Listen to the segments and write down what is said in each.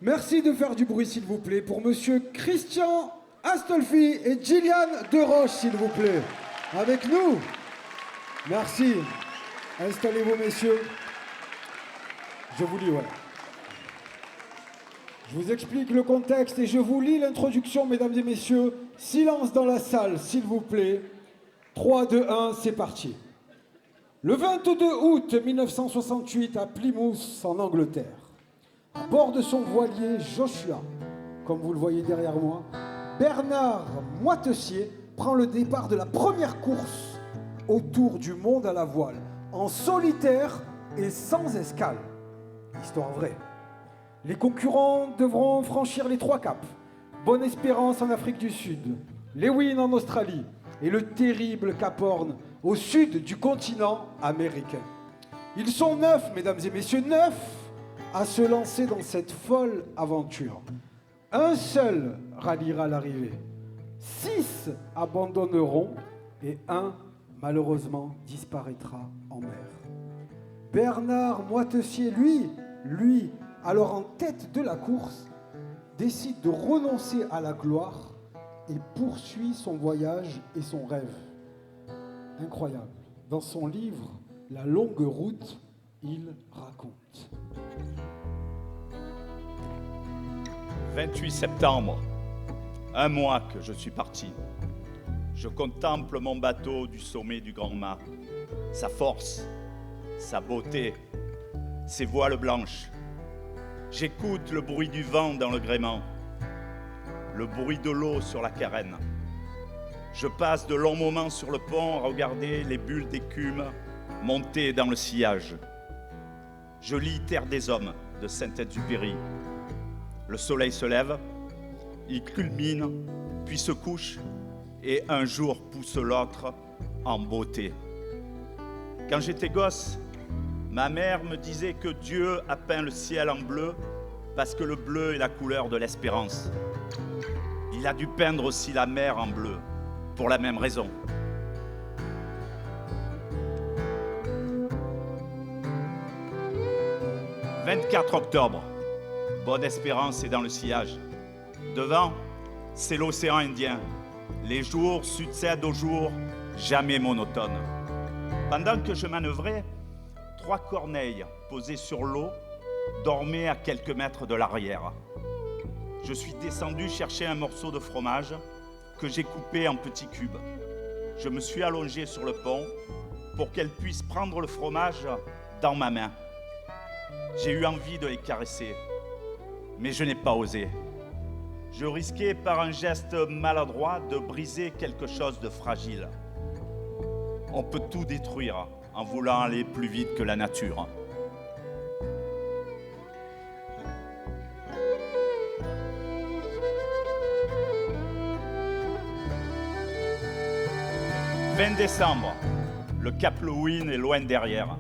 Merci de faire du bruit, s'il vous plaît, pour Monsieur Christian Astolfi et Gillian Deroche, s'il vous plaît. Avec nous. Merci. Installez-vous, messieurs. Je vous lis, voilà. Je vous explique le contexte et je vous lis l'introduction, mesdames et messieurs. Silence dans la salle, s'il vous plaît. 3, 2, 1, c'est parti. Le 22 août 1968, à Plymouth, en Angleterre, à bord de son voilier Joshua, comme vous le voyez derrière moi, Bernard Moitessier prend le départ de la première course autour du monde à la voile, en solitaire et sans escale. Histoire vraie. Les concurrents devront franchir les 3 caps. Bonne-Espérance en Afrique du Sud, Lewin en Australie et le terrible Cap Horn au sud du continent américain. Ils sont 9, mesdames et messieurs, 9 à se lancer dans cette folle aventure. Un seul ralliera l'arrivée. 6 abandonneront et 1, malheureusement, disparaîtra en mer. Bernard Moitessier, lui, alors en tête de la course, décide de renoncer à la gloire et poursuit son voyage et son rêve. Incroyable. Dans son livre « La longue route », il raconte. 28 septembre, un mois que je suis parti. Je contemple mon bateau du sommet du grand mât, sa force, sa beauté, ses voiles blanches. J'écoute le bruit du vent dans le gréement, le bruit de l'eau sur la carène. Je passe de longs moments sur le pont à regarder les bulles d'écume monter dans le sillage. Je lis Terre des hommes de Saint-Exupéry. Le soleil se lève, il culmine, puis se couche, et un jour pousse l'autre en beauté. Quand j'étais gosse, ma mère me disait que Dieu a peint le ciel en bleu parce que le bleu est la couleur de l'espérance. Il a dû peindre aussi la mer en bleu, pour la même raison. « 24 octobre, Bonne-Espérance est dans le sillage. Devant, c'est l'océan Indien. Les jours succèdent aux jours, jamais monotones. Pendant que je manœuvrais, 3 corneilles posées sur l'eau dormaient à quelques mètres de l'arrière. Je suis descendu chercher un morceau de fromage que j'ai coupé en petits cubes. Je me suis allongé sur le pont pour qu'elles puissent prendre le fromage dans ma main. J'ai eu envie de les caresser, mais je n'ai pas osé. Je risquais par un geste maladroit de briser quelque chose de fragile. On peut tout détruire en voulant aller plus vite que la nature. « 20 décembre, le Cap Lewin est loin derrière.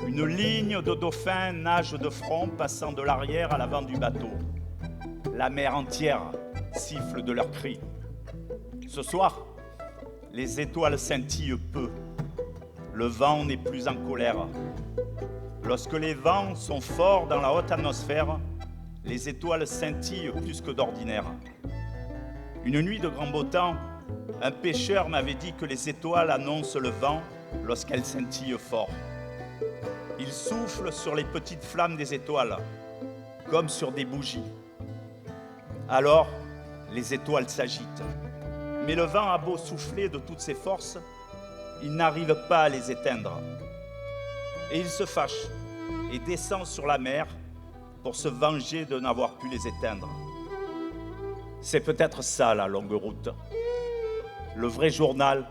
Une ligne de dauphins nage de front, passant de l'arrière à l'avant du bateau. La mer entière siffle de leurs cris. Ce soir, les étoiles scintillent peu. Le vent n'est plus en colère. Lorsque les vents sont forts dans la haute atmosphère, les étoiles scintillent plus que d'ordinaire. Une nuit de grand beau temps, un pêcheur m'avait dit que les étoiles annoncent le vent lorsqu'elles scintillent fort. Il souffle sur les petites flammes des étoiles, comme sur des bougies. Alors, les étoiles s'agitent. Mais le vent a beau souffler de toutes ses forces, il n'arrive pas à les éteindre. Et il se fâche et descend sur la mer pour se venger de n'avoir pu les éteindre. C'est peut-être ça la longue route. Le vrai journal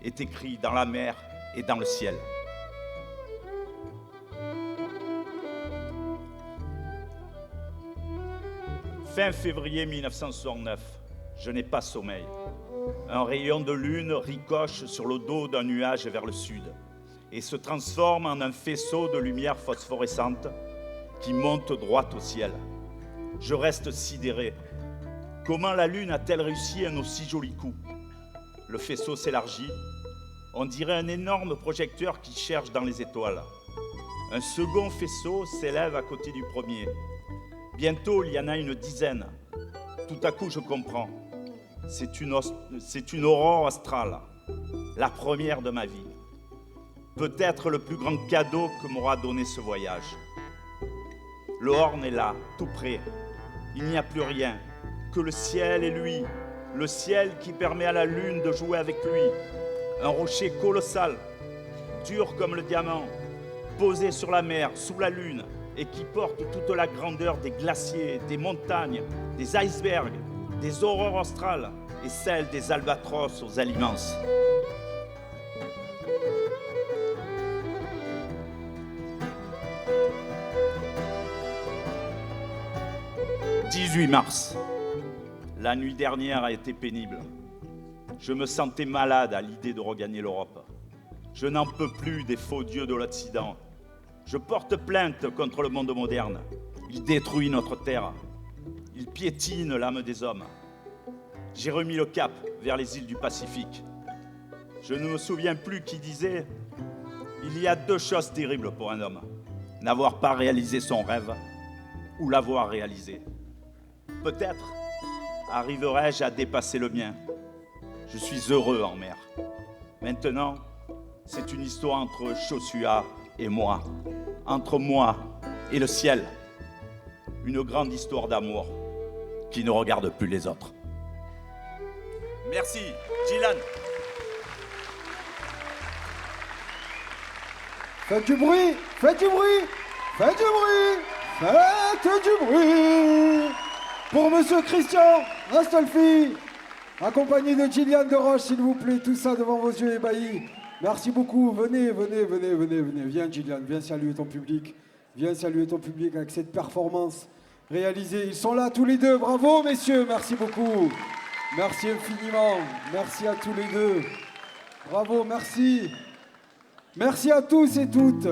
est écrit dans la mer et dans le ciel. Fin février 1969, je n'ai pas sommeil. Un rayon de lune ricoche sur le dos d'un nuage vers le sud et se transforme en un faisceau de lumière phosphorescente qui monte droit au ciel. Je reste sidéré. Comment la lune a-t-elle réussi un aussi joli coup? Le faisceau s'élargit. On dirait un énorme projecteur qui cherche dans les étoiles. Un second faisceau s'élève à côté du premier. Bientôt, il y en a une dizaine. Tout à coup, je comprends. C'est une aurore astrale, la première de ma vie. Peut-être le plus grand cadeau que m'aura donné ce voyage. Le Horn est là, tout près. Il n'y a plus rien, que le ciel et lui. Le ciel qui permet à la lune de jouer avec lui. Un rocher colossal, dur comme le diamant, posé sur la mer, sous la lune, et qui porte toute la grandeur des glaciers, des montagnes, des icebergs, des aurores australes et celle des albatros aux ailes immenses. « 18 mars. La nuit dernière a été pénible. Je me sentais malade à l'idée de regagner l'Europe. Je n'en peux plus des faux dieux de l'Occident. Je porte plainte contre le monde moderne. Il détruit notre terre. Il piétine l'âme des hommes. J'ai remis le cap vers les îles du Pacifique. Je ne me souviens plus qui disait « Il y a 2 choses terribles pour un homme. N'avoir pas réalisé son rêve ou l'avoir réalisé. Peut-être arriverai-je à dépasser le mien. Je suis heureux en mer. Maintenant, c'est une histoire entre Joshua et moi, entre moi et le ciel. Une grande histoire d'amour qui ne regarde plus les autres. » Merci, Dylan. Faites du bruit, faites du bruit, faites du bruit, faites du bruit pour Monsieur Christian Astolfi, accompagné de Gillian de Roche, s'il vous plaît, tout ça devant vos yeux ébahis. Merci beaucoup, venez. Viens Gillian, viens saluer ton public. Viens saluer ton public avec cette performance réalisée. Ils sont là tous les deux, bravo messieurs, merci beaucoup. Merci infiniment, merci à tous les deux. Bravo, merci. Merci à tous et toutes.